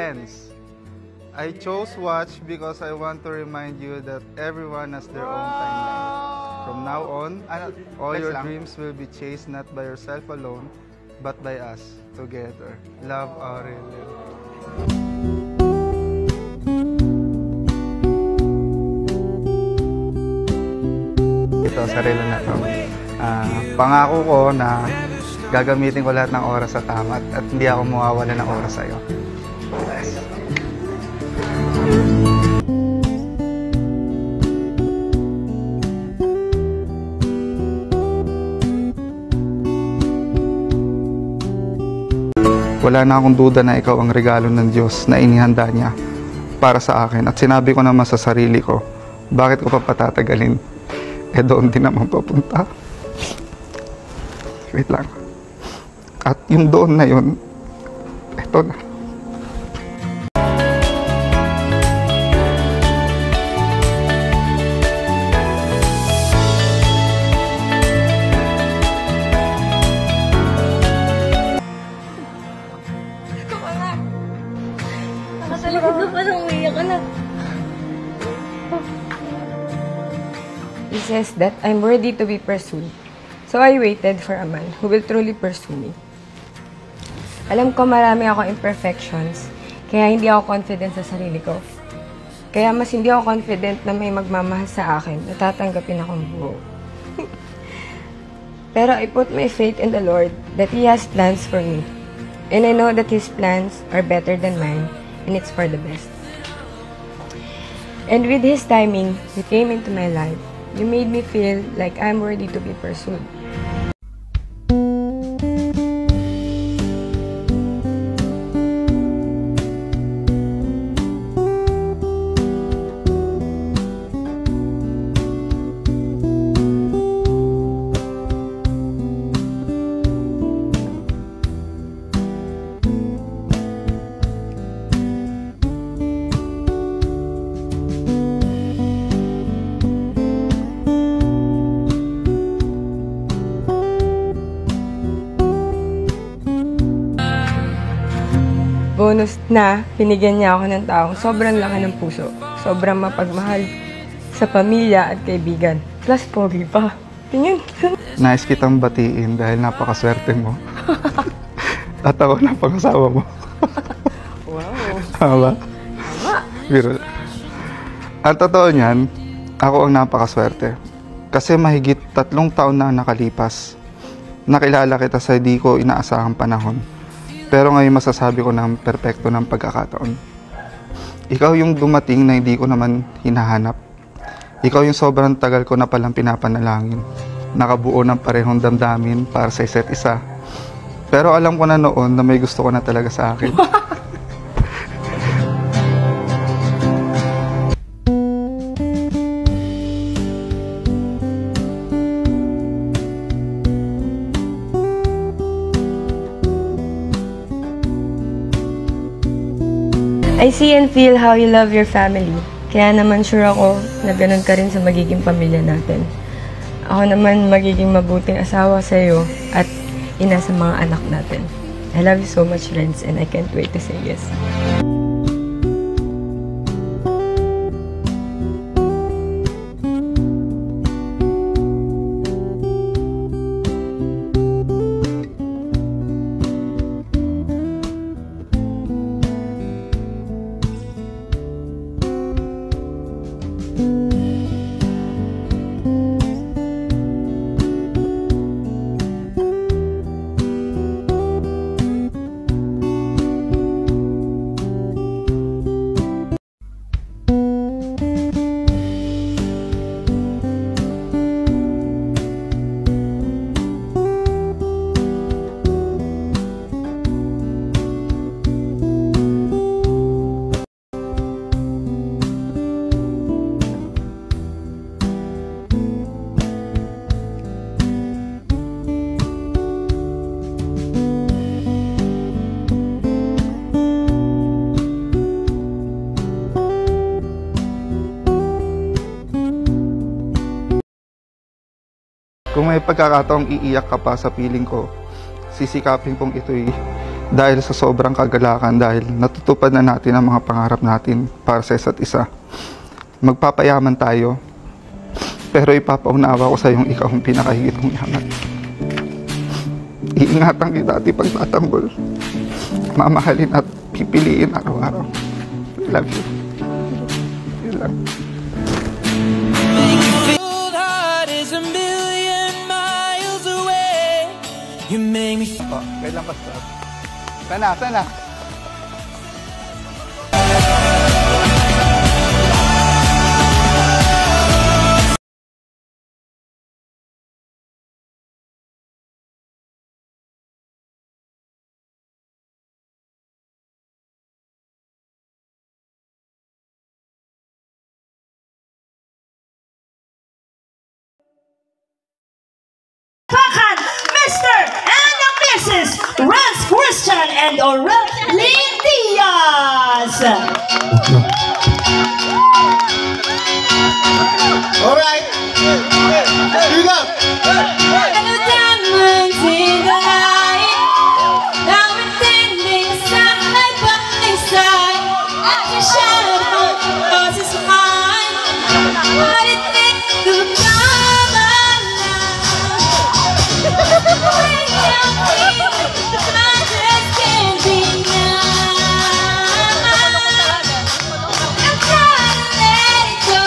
Friends, I chose watch because I want to remind you that everyone has their own timeline. From now on, all your dreams will be chased not by yourself alone, but by us, together. Love, Aurelio. Ito, sarili na to. Pangako ko na gagamitin ko lahat ng oras sa tama at hindi ako mawawala ng oras sa'yo. Yes. Wala na akong duda na ikaw ang regalo ng Diyos na inihanda niya para sa akin. At sinabi ko naman sa sarili ko, bakit ko pa patatagalin? Eh doon din naman papunta. Wait lang. At yung doon na yun, eto na. He says that I'm worthy to be pursued. So I waited for a man who will truly pursue me. Alam ko marami ako imperfections, kaya hindi ako confident sa sarili ko. Kaya mas hindi ako confident na may magmamahal sa akin na tatanggapin akong buo. Pero I put my faith in the Lord that He has plans for me. And I know that His plans are better than mine, and it's for the best. And with His timing, you came into my life. You made me feel like I'm worthy to be pursued. Bonus na, binigyan niya ako ng taong sobrang laki ng puso, sobrang mapagmahal sa pamilya at kaibigan. Plus, pogi pa. Tingin. Nais kitang batiin dahil napakaswerte mo. At ako napakasawa mo. Wow. Tama ba? Tama. Biro. Ang totoo niyan, ako ang napakaswerte. Kasi mahigit 3 taon na nakalipas. Nakilala kita sa di ko inaasahang panahon. Pero ngayon masasabi ko ng perpekto ng pagkakataon. Ikaw yung dumating na hindi ko naman hinahanap. Ikaw yung sobrang tagal ko na palang pinapanalangin. Nakabuo ng parehong damdamin para sa isa't isa. Pero alam ko na noon na may gusto ko na talaga sa akin. I see and feel how you love your family. Kaya naman sure ako na ganun ka rin sa magiging pamilya natin. Ako naman magiging mabuting asawa sa iyo at ina sa mga anak natin. I love you so much, Renz, and I can't wait to say yes. Kung may pagkakataong iiyak ka pa sa piling ko, sisikapin kong ito'y dahil sa sobrang kagalakan dahil natutupad na natin ang mga pangarap natin para sa isa't isa. Magpapayaman tayo, pero ipapaunawa ko sa iyong ikaw ang pinakahigit kong yaman. Iingatan kita at ipagtatanggol. Mamahalin at pipiliin araw-araw. I love you. I love you. You make me Oh, kailan ka start? Sana, sana. Mr. and Mrs. Rance Christian and Aurelien Diaz. All right. Here you go. Diamonds in the light, now pretending side by side. I can shadow cause it's mine. What it takes to come alive. When you feel I just can't deny. I'm trying to let it go.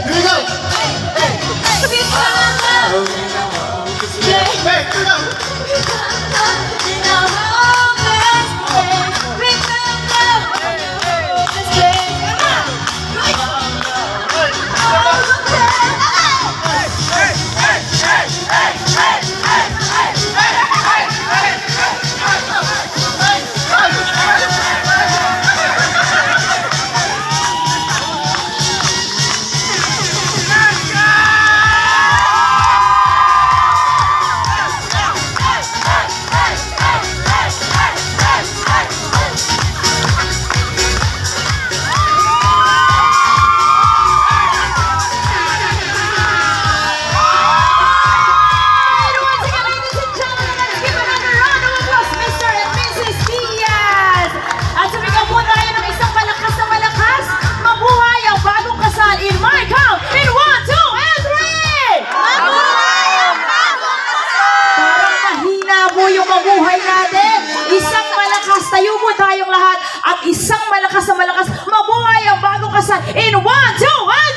Here you go. Hey, here you go. Tayo mo tayong lahat at isang malakas na malakas mabuhay ang bagong kasal in 1, 2, and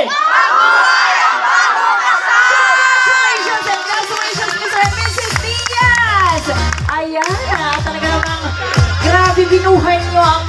3! Mabuhay ang bagong kasal! Congratulations and congratulations Mr. and Mrs. Diaz! Ayan, talaga namang grabe binuhay nyo ang